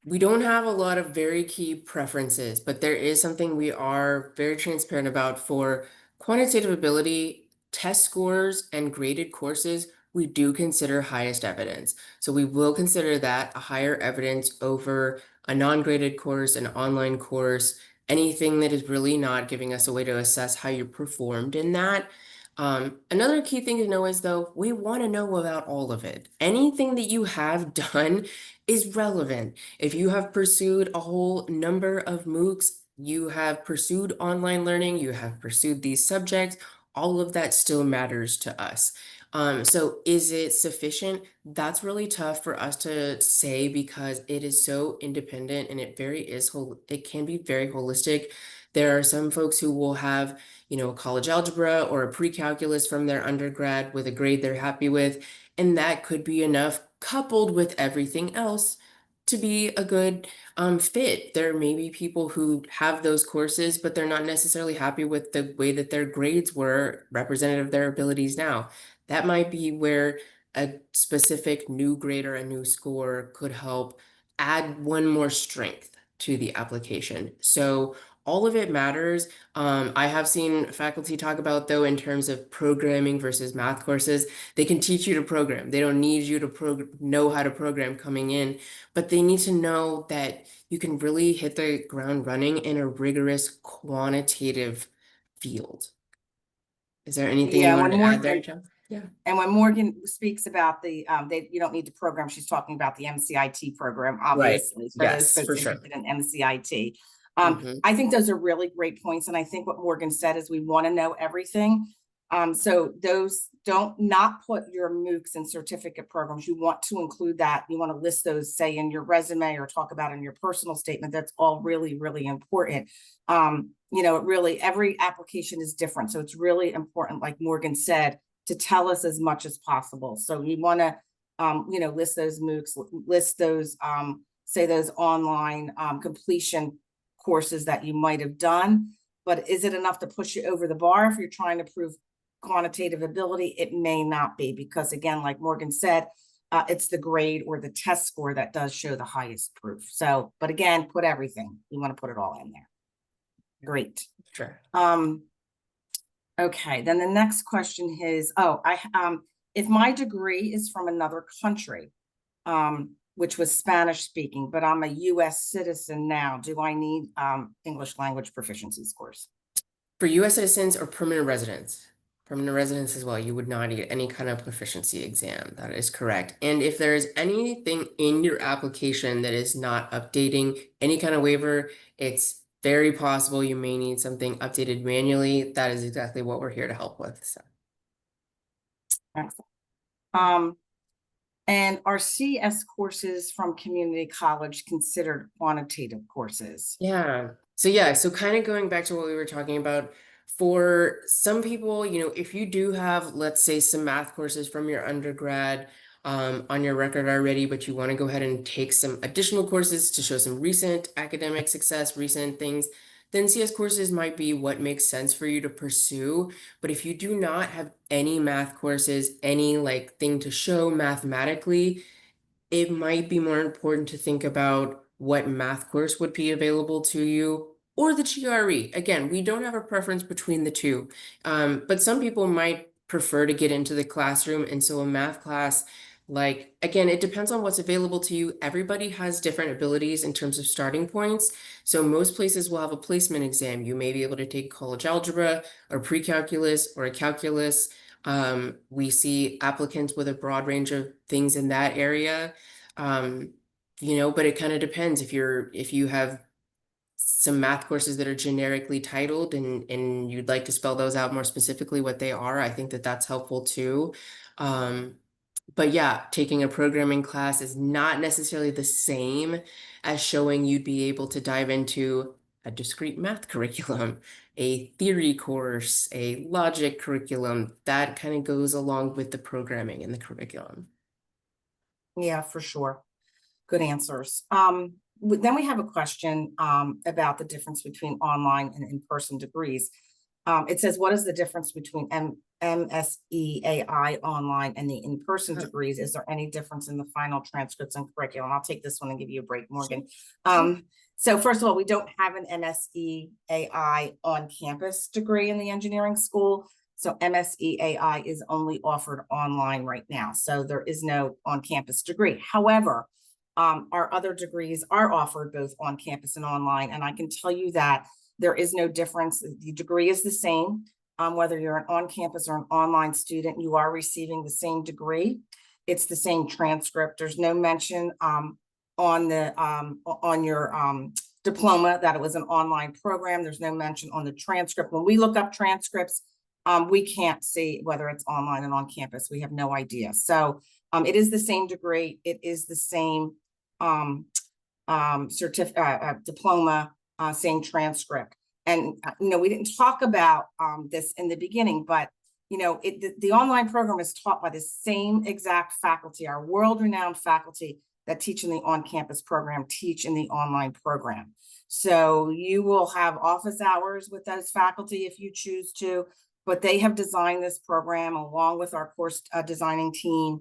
we don't have a lot of very key preferences, but there is something we are very transparent about for quantitative ability, test scores, and graded courses. We do consider highest evidence. So we will consider that a higher evidence over a non-graded course, an online course, anything that is really not giving us a way to assess how you performed in that. Another key thing to know is, though, we want to know about all of it. Anything that you have done is relevant. If you have pursued a whole number of MOOCs, you have pursued online learning, you have pursued these subjects, all of that still matters to us. So is it sufficient? That's really tough for us to say because it is so independent and it can be very holistic. There are some folks who will have, college algebra or a pre-calculus from their undergrad with a grade they're happy with, and that could be enough coupled with everything else to be a good fit. There may be people who have those courses, but they're not necessarily happy with the way that their grades were representative of their abilities now. That might be where a specific new grade or a new score could help add one more strength to the application. So all of it matters. I have seen faculty talk about, though, in terms of programming versus math courses, they can teach you to program. They don't need you to know how to program coming in, but they need to know that you can really hit the ground running in a rigorous quantitative field. Is there anything you Yeah, wanted when to add there, Morgan Joe? Yeah. and when Morgan speaks about the you don't need to program, she's talking about the MCIT program, Right. obviously, for those Yes, folks for sure. interested in MCIT. Hmm. I think those are really great points. And I think what Morgan said is we want to know everything. So those don't not put your MOOCs and certificate programs. You want to include that. You want to list those, say, in your resume or talk about in your personal statement. That's all really, really important. It really, every application is different. So it's really important, like Morgan said, to tell us as much as possible. So we want to, list those MOOCs, list those, say those online completion courses that you might have done. But is it enough to push you over the bar if you're trying to prove quantitative ability? It may not be, because again, like Morgan said, it's the grade or the test score that does show the highest proof. So, but again, put everything. You want to put it all in there. Great. Sure. Okay, then the next question is, if my degree is from another country, which was Spanish speaking, but I'm a US citizen now, do I need English language proficiency scores? For US citizens or permanent residents as well, you would not need any kind of proficiency exam. That is correct. And if there is anything in your application that is not updating any kind of waiver, it's very possible you may need something updated manually. That is exactly what we're here to help with. So. Excellent. And are CS courses from community college considered quantitative courses? Yeah. So kind of going back to what we were talking about, for some people, if you do have, let's say, some math courses from your undergrad on your record already, but you want to go ahead and take some additional courses to show some recent academic success, recent things, then CS courses might be what makes sense for you to pursue. But if you do not have any math courses, any like thing to show mathematically, it might be more important to think about what math course would be available to you or the GRE. Again, we don't have a preference between the two, but some people might prefer to get into the classroom. And so a math class, like, again, it depends on what's available to you. Everybody has different abilities in terms of starting points. So most places will have a placement exam. You may be able to take college algebra or pre-calculus or a calculus. We see applicants with a broad range of things in that area. Um, but it kind of depends if you have some math courses that are generically titled and you'd like to spell those out more specifically what they are, I think that that's helpful too. Um, but yeah, taking a programming class is not necessarily the same as showing you'd be able to dive into a discrete math curriculum, a theory course, a logic curriculum. That kind of goes along with the programming in the curriculum. Yeah, for sure. Good answers. Then we have a question about the difference between online and in-person degrees. It says, what is the difference between MSEAI online and the in-person degrees? Is there any difference in the final transcripts and curriculum? I'll take this one and give you a break, Morgan. So first of all, we don't have an MSEAI on-campus degree in the engineering school. So MSEAI is only offered online right now. So there is no on-campus degree. However, our other degrees are offered both on campus and online. And I can tell you that there is no difference. The degree is the same. Whether you're an on-campus or an online student, you are receiving the same degree. It's the same transcript. There's no mention on your diploma that it was an online program. There's no mention on the transcript. When we look up transcripts, we can't see whether it's online and on campus. We have no idea. So it is the same degree. It is the same diploma, same transcript. And, we didn't talk about this in the beginning, but, the online program is taught by the same exact faculty, our world-renowned faculty that teach in the on-campus program, teach in the online program. So you will have office hours with those faculty if you choose to, but they have designed this program along with our course designing team,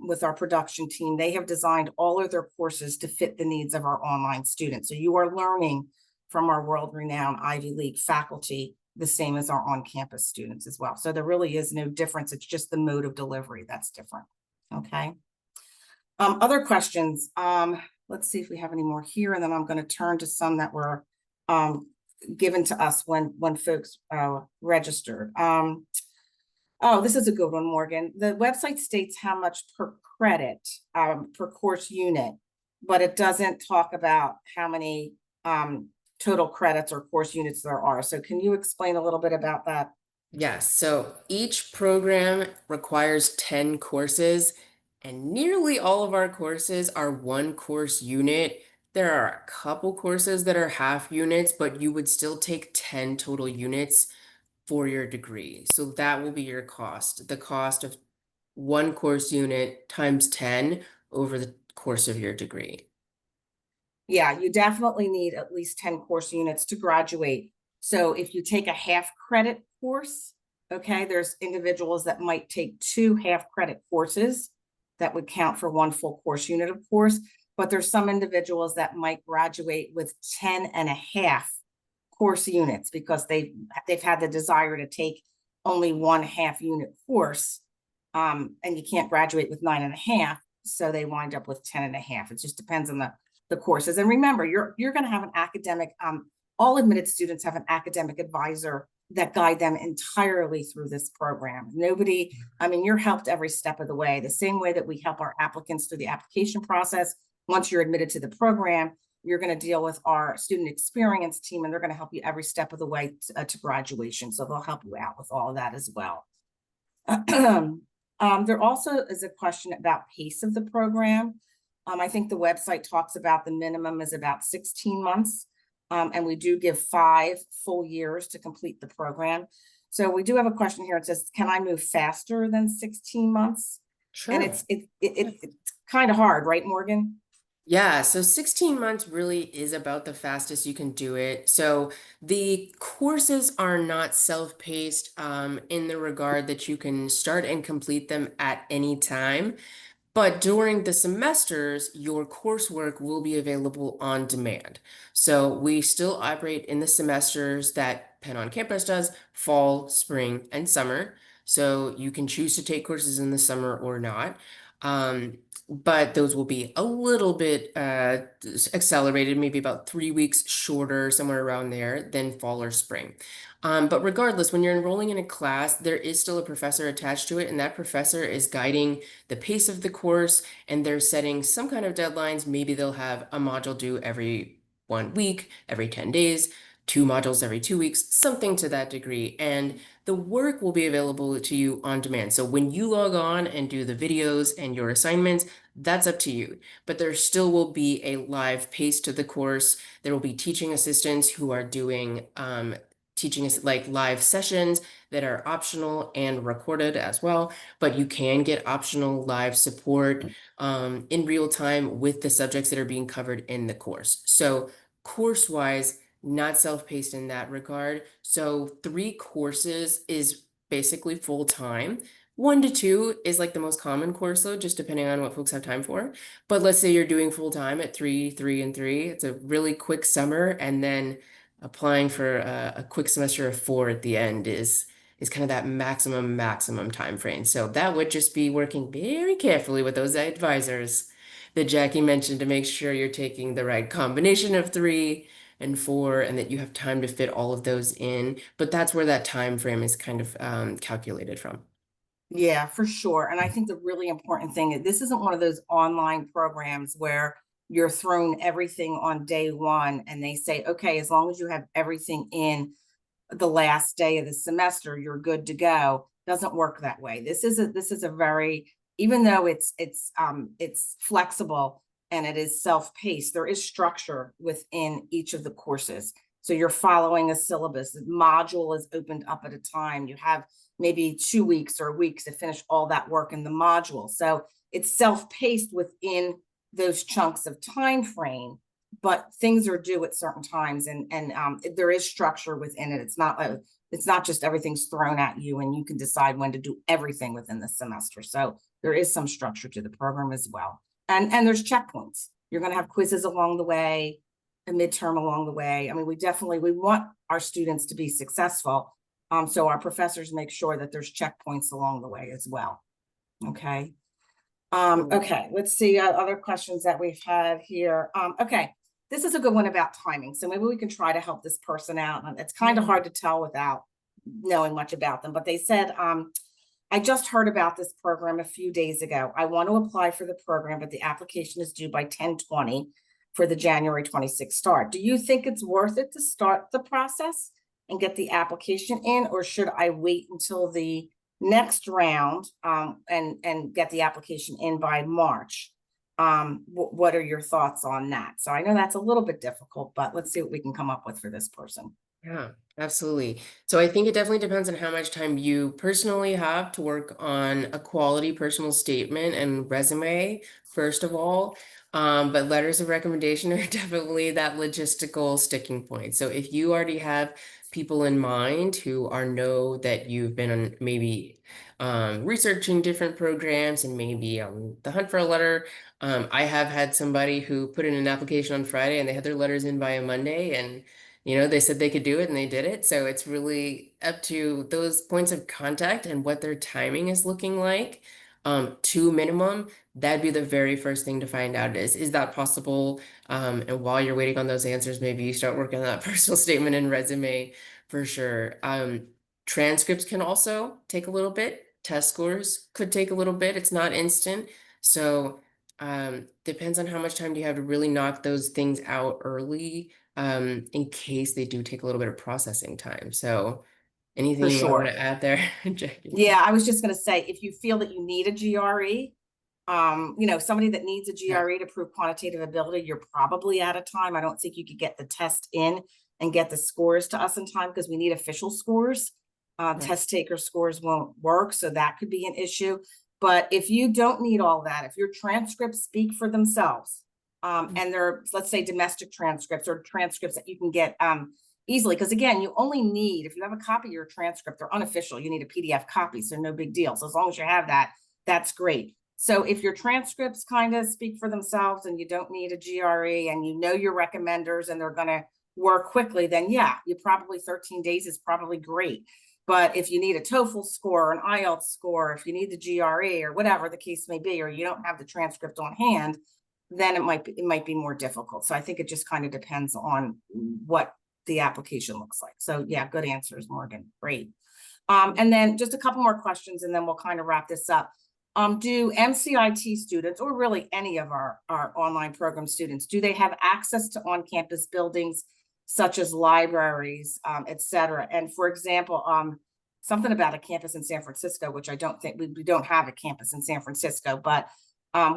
with our production team. They have designed all of their courses to fit the needs of our online students. So you are learning from our world-renowned Ivy League faculty, the same as our on-campus students as well. So there really is no difference. It's just the mode of delivery that's different. Okay. Other questions. Let's see if we have any more here, and then I'm going to turn to some that were given to us when folks registered. Oh, this is a good one, Morgan. The website states how much per credit per course unit, but it doesn't talk about how many total credits or course units there are. So can you explain a little bit about that? Yes, so each program requires 10 courses, and nearly all of our courses are one course unit. There are a couple courses that are half units, but you would still take 10 total units for your degree. So that will be your cost, the cost of one course unit times 10 over the course of your degree. Yeah, you definitely need at least 10 course units to graduate. So if you take a half credit course, okay, there's individuals that might take 2 half credit courses that would count for 1 full course unit, of course, but there's some individuals that might graduate with 10 and a half course units because they've had the desire to take only 1 half unit course, and you can't graduate with 9 and a half, so they wind up with 10 and a half. It just depends on the courses. And remember, you're going to have an academic, all admitted students have an academic advisor that guide them entirely through this program. Nobody, I mean, you're helped every step of the way, the same way that we help our applicants through the application process. Once you're admitted to the program, you're going to deal with our student experience team, and they're going to help you every step of the way to graduation. So they'll help you out with all of that as well. There also is a question about pace of the program. I think the website talks about the minimum is about 16 months, and we do give 5 full years to complete the program. So we do have a question here. It says, can I move faster than 16 months? And Sure. it's kind of hard, right, Morgan? Yeah, so 16 months really is about the fastest you can do it. So the courses are not self-paced in the regard that you can start and complete them at any time. But during the semesters, your coursework will be available on demand. So we still operate in the semesters that Penn on campus does, fall, spring, and summer. So you can choose to take courses in the summer or not. But those will be a little bit accelerated, maybe about 3 weeks shorter, somewhere around there, than fall or spring. But regardless, when you're enrolling in a class, there is still a professor attached to it, and that professor is guiding the pace of the course, and they're setting some kind of deadlines. Maybe they'll have a module due every 1 week, every 10 days, 2 modules every 2 weeks, something to that degree. And the work will be available to you on demand. So when you log on and do the videos and your assignments, that's up to you. But there still will be a live pace to the course. There will be teaching assistants who are doing teaching us like live sessions that are optional and recorded as well, but you can get optional live support in real time with the subjects that are being covered in the course. So course-wise, not self-paced in that regard. So 3 courses is basically full-time. 1 to 2 is like the most common course load, just depending on what folks have time for. But let's say you're doing full-time at 3, 3, and 3. It's a really quick summer, and then applying for a quick semester of 4 at the end is kind of that maximum time frame. So that would just be working very carefully with those advisors that Jackie mentioned to make sure you're taking the right combination of 3 and 4 and that you have time to fit all of those in. But that's where that time frame is kind of calculated from. Yeah, for sure. And I think the really important thing is this isn't one of those online programs where you're thrown everything on day one and they say, okay, as long as you have everything in the last day of the semester, you're good to go. Doesn't work that way. This is a very, even though it's flexible and it is self-paced, there is structure within each of the courses. So you're following a syllabus. The module is opened up at a time. You have maybe 2 weeks or weeks to finish all that work in the module. So it's self-paced within those chunks of time frame, but things are due at certain times, and there is structure within it. It's not just everything's thrown at you and you can decide when to do everything within the semester. So there is some structure to the program as well. And there's checkpoints. You're going to have quizzes along the way. a midterm along the way. I mean, we want our students to be successful. So our professors make sure that there's checkpoints along the way as well. Okay. Okay, let's see other questions that we've had here. Okay, this is a good one about timing. So maybe we can try to help this person out. It's kind of hard to tell without knowing much about them, but they said, I just heard about this program a few days ago. I want to apply for the program, but the application is due by 10/20 for the January 26th start. Do you think it's worth it to start the process and get the application in, or should I wait until the next round and get the application in by March? What are your thoughts on that? So I know that's a little bit difficult, but let's see what we can come up with for this person. Yeah, absolutely. So I think it definitely depends on how much time you personally have to work on a quality personal statement and resume, first of all. But letters of recommendation are definitely that logistical sticking point. So if you already have people in mind who are know that you've been on maybe researching different programs and maybe on the hunt for a letter, I have had somebody who put in an application on Friday and they had their letters in by a Monday, and they said they could do it and they did it. So it's really up to those points of contact and what their timing is looking like. To minimum, that'd be the very first thing to find out is that possible? And while you're waiting on those answers, maybe you start working on that personal statement and resume for sure. Transcripts can also take a little bit. Test scores could take a little bit. It's not instant. So depends on how much time do you have to really knock those things out early, in case they do take a little bit of processing time. So For anything you might want sure. to add there, Jackie? Yeah, I was just going to say, if you feel that you need a GRE, somebody that needs a Yeah, GRE to prove quantitative ability, you're probably out of time. I don't think you could get the test in and get the scores to us in time because we need official scores. yeah, Test taker scores won't work, so that could be an issue. But if you don't need all that, if your transcripts speak for themselves, and they're, let's say, domestic transcripts or transcripts that you can get easily, because again, you only need, if you have a copy of your transcript, they're unofficial, you need a PDF copy, so no big deal. So as long as you have that, that's great. So if your transcripts kind of speak for themselves and you don't need a GRE and you know your recommenders and they're going to work quickly, then yeah, you probably 13 days is probably great. But if you need a TOEFL score or an IELTS score, if you need the GRE or whatever the case may be, or you don't have the transcript on hand, then it might be more difficult. So I think it just kind of depends on what the application looks like. So yeah, good answers, Morgan. Great. And then just a couple more questions and then we'll kind of wrap this up. Do MCIT students, or really any of our online program students, do they have access to on-campus buildings such as libraries, et cetera? And for example, something about a campus in San Francisco, which I don't think we don't have a campus in San Francisco, but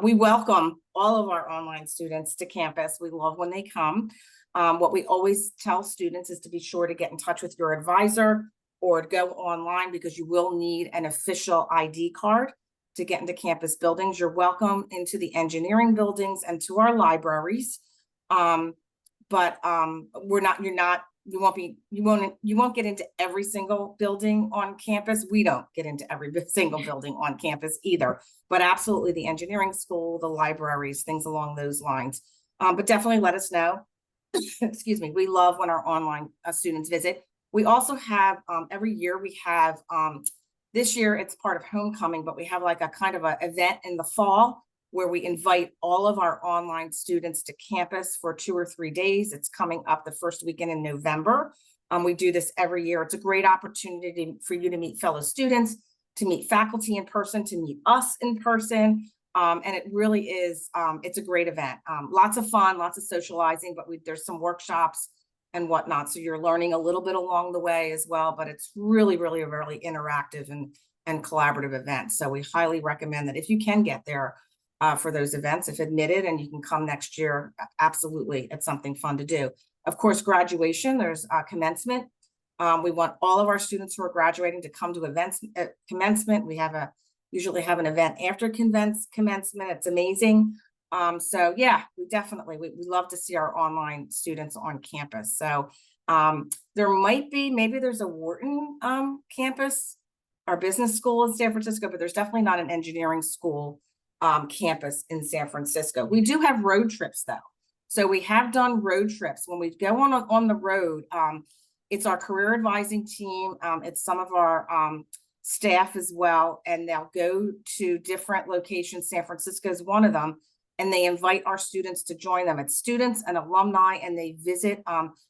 we welcome all of our online students to campus. We love when they come. What we always tell students is to be sure to get in touch with your advisor or go online because you will need an official ID card to get into campus buildings. You're welcome into the engineering buildings and to our libraries. But you won't get into every single building on campus. We don't get into every single building on campus either, but absolutely the engineering school, the libraries, things along those lines. But definitely let us know. Excuse me. We love when our online students visit. We also have, every year we have, this year it's part of homecoming, but we have like a kind of an event in the fall where we invite all of our online students to campus for 2 or 3 days. It's coming up the first weekend in November. We do this every year. It's a great opportunity for you to meet fellow students, to meet faculty in person, to meet us in person. And it really is, it's a great event. Lots of fun, lots of socializing, but there's some workshops and whatnot. So you're learning a little bit along the way as well, but it's really, really, really interactive and collaborative event. So we highly recommend that if you can get there for those events, if admitted, and you can come next year, absolutely, it's something fun to do. Of course, graduation, there's commencement. We want all of our students who are graduating to come to events at commencement. We usually have an event after commencement. It's amazing. So yeah, we definitely, we love to see our online students on campus. So there might be, maybe there's a Wharton campus, our business school in San Francisco, but there's definitely not an engineering school campus in San Francisco. We do have road trips though. So we have done road trips. When we go on the road, it's our career advising team. It's some of our staff as well, and they'll go to different locations. San Francisco is one of them, and they invite our students to join them. It's students and alumni, and they visit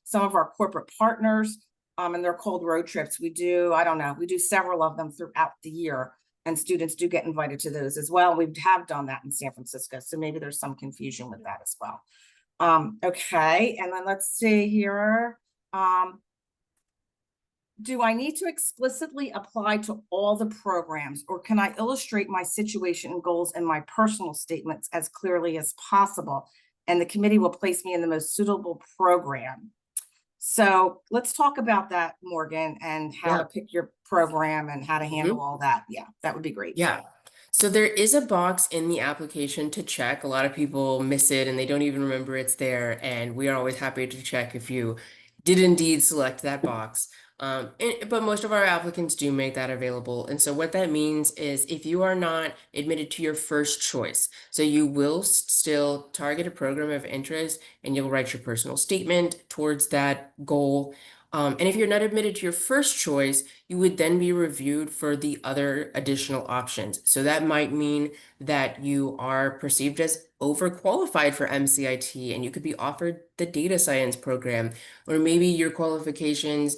some of our corporate partners, and they're called road trips. We do, I don't know, we do several of them throughout the year, and students do get invited to those as well. We have done that in San Francisco, so maybe there's some confusion with that as well. Okay, and then let's see here. Do I need to explicitly apply to all the programs, or can I illustrate my situation and goals in my personal statements as clearly as possible? And the committee will place me in the most suitable program. So let's talk about that, Morgan, and how Yeah. to pick your program and how to handle Mhm. all that. Yeah, that would be great. Yeah. So there is a box in the application to check. A lot of people miss it and they don't even remember it's there. And we are always happy to check if you did indeed select that box. But most of our applicants do make that available. And so what that means is if you are not admitted to your first choice, so you will still target a program of interest and you'll write your personal statement towards that goal. And if you're not admitted to your first choice, you would then be reviewed for the other additional options. So that might mean that you are perceived as overqualified for MCIT and you could be offered the data science program, or maybe your qualifications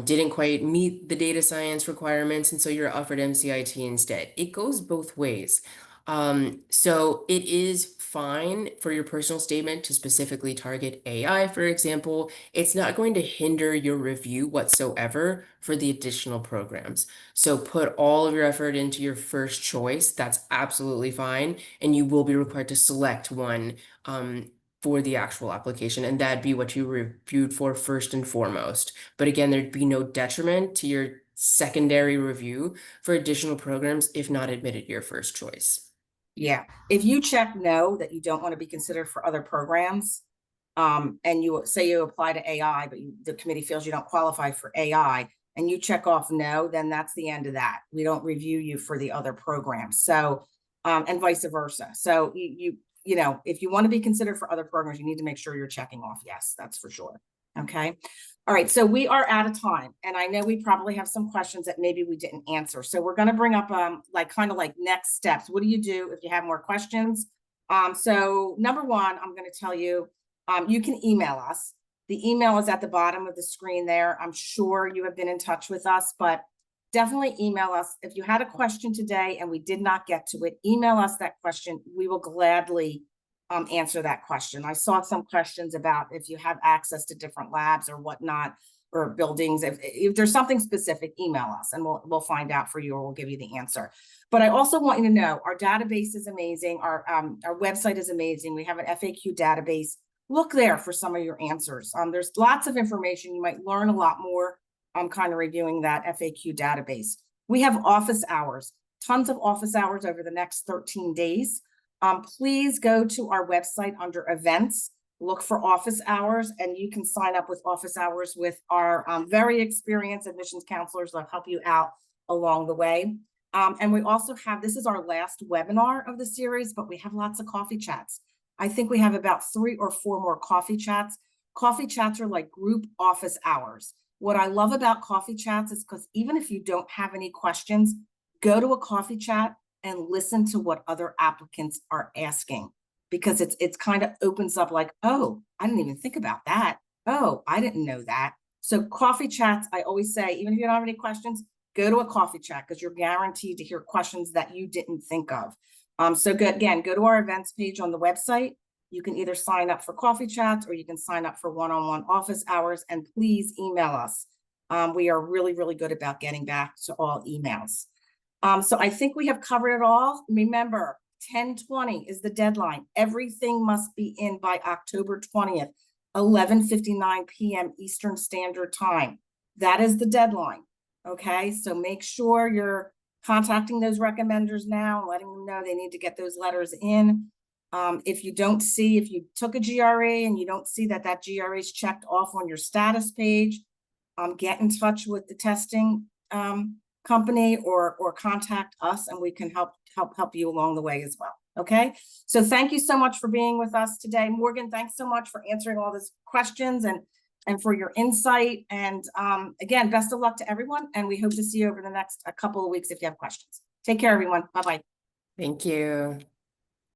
didn't quite meet the data science requirements, and so you're offered MCIT instead. It goes both ways. So it is fine for your personal statement to specifically target AI, for example. It's not going to hinder your review whatsoever for the additional programs. So put all of your effort into your first choice. That's absolutely fine. And you will be required to select one for the actual application, and that'd be what you reviewed for first and foremost. But again, there'd be no detriment to your secondary review for additional programs if not admitted your first choice. Yeah, if you check no, that you don't want to be considered for other programs, and you say you apply to AI, but the committee feels you don't qualify for AI, and you check off no, then that's the end of that. We don't review you for the other programs. So, and vice versa. So you know, if you want to be considered for other programs, you need to make sure you're checking off yes, that's for sure. Okay. All right, so we are out of time, and I know we probably have some questions that maybe we didn't answer. So we're going to bring up like kind of like next steps. What do you do if you have more questions? So number one, I'm going to tell you, you can email us. The email is at the bottom of the screen there. I'm sure you have been in touch with us, but definitely email us. If you had a question today and we did not get to it, email us that question. We will gladly answer that question. I saw some questions about if you have access to different labs or whatnot, or buildings. If there's something specific, email us and we'll find out for you, or we'll give you the answer. But I also want you to know our database is amazing. Our website is amazing. We have an FAQ database. Look there for some of your answers. There's lots of information. You might learn a lot more kind of reviewing that FAQ database. We have office hours, tons of office hours over the next 13 days. Please go to our website under events, look for office hours, and you can sign up with office hours with our very experienced admissions counselors that help you out along the way. And we also have, this is our last webinar of the series, but we have lots of coffee chats. I think we have about 3 or 4 more coffee chats. Coffee chats are like group office hours. What I love about coffee chats is because even if you don't have any questions, go to a coffee chat and listen to what other applicants are asking, because it's kind of opens up like, oh, I didn't even think about that. Oh, I didn't know that. So coffee chats, I always say, even if you don't have any questions, go to a coffee chat because you're guaranteed to hear questions that you didn't think of. So again, go to our events page on the website. You can either sign up for coffee chats or you can sign up for one-on-one office hours, and please email us. We are really, really good about getting back to all emails. So I think we have covered it all. Remember, 10/20 is the deadline. Everything must be in by October 20th, 11:59 p.m. Eastern Standard Time. That is the deadline. Okay, so make sure you're contacting those recommenders now and letting them know they need to get those letters in. If you don't see, if you took a GRE and you don't see that that GRE is checked off on your status page, get in touch with the testing company or contact us, and we can help you along the way as well. Okay, so thank you so much for being with us today. Morgan, thanks so much for answering all these questions and for your insight. And again, best of luck to everyone. And we hope to see you over the next couple of weeks if you have questions. Take care, everyone. Bye-bye. Thank you.